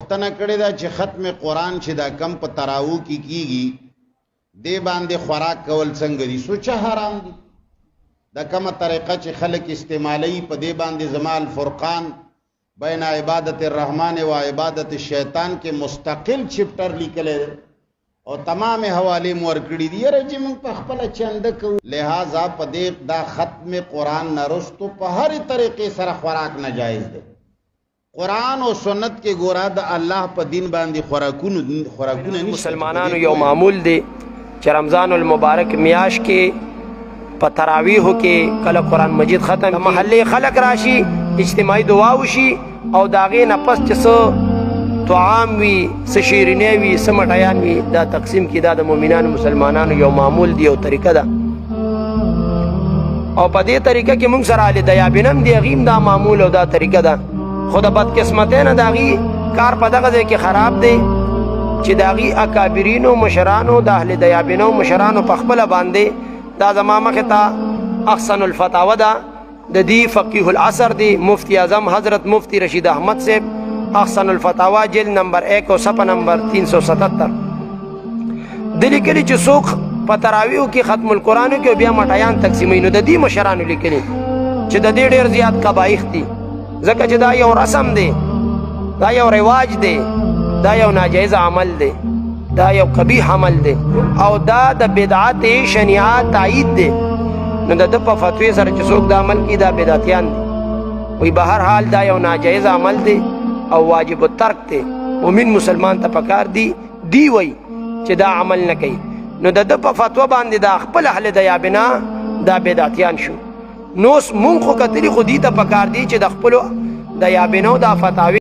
پختنه کړی دا چې ختم قرآن چې دا کم په تراو کې کیږي دې باندې خوراک کول څنګه دي سوچه حرام دي دا کومه طریقه چې خلک استعمالوي په دې باندې زما الفرقان بین عبادت الرحمن و عبادت الشیطان کې مستقل چپټر لیکلی او تمام حوالې مو ورکړي دي یاره چې موږ په خپله چنده کوو لہذا په دې دا ختم قرآن نه رستو په هرې طریقې سره خوراک ناجایز دی قرآن او سنت کې ګوره د الله په دین باندې خوراکونه مسلمانانو یو معمول دی چې رمضان المبارک میاش کې په تراویحو کې کله قرآن مجید ختم محلې خلق راشي اجتماعي دعا وشي او د هغې نه پس چې څه طعام وي څه شیرینۍ وي څه مټیان وي دا تقسیم کې دا د مؤمنانو مسلمانانو یو معمول دی او طریقه ده او په دې طریقه کې موږ سره اهل دیابینم دی هغې دا معمول او دا طریقه ده خو د بدقسمتۍ نه د هغې کار په دغه ځای کې خراب دی چې د هغې اکابرینو مشرانو د اهل دیابینو مشرانو په خپله باندې دا زما مخې ته احسن الفتاوه ده د دې فقیه العصر دی مفتی اعظم حضرت مفتی رشید احمد صاحب احسن الفتاوه جلد نمبر 1 او صفحه نمبر 377 د لیکلي چې څوک په تراویحو کې ختم القرآن کې بیا مټیان تقسیموي نو د دې مشرانو لیکلي چې د دې ډېر زیات قبایح دي ځکه چې دا یو رسم دی دا یو رواج دی دا یو ناجایز عمل دی دا یو قبیح عمل دی او دا د بدعت شنیعه تایید دی نو د ده په فتوی سره چې څوک دا عمل کوي دا بدعتیان دي وی به هر حال دا یو ناجایز عمل دی او واجب الترک دی مومن مسلمان ته پکار دی وی چې دا عمل نه کوي نو د ده په فتوا باندې دا خپل اهل دیابنا دا بدعتیان شو نو اوس مونږ خو کتلي خو دې ته پکار دی چې د خپلو دیابنو دا فتاوی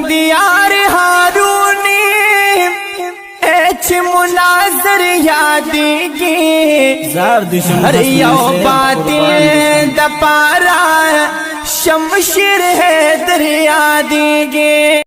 دیار ہارونی ایچ مناظر یادیگی ہر یو باطل دپارا شمشیر ہے دریا دیگی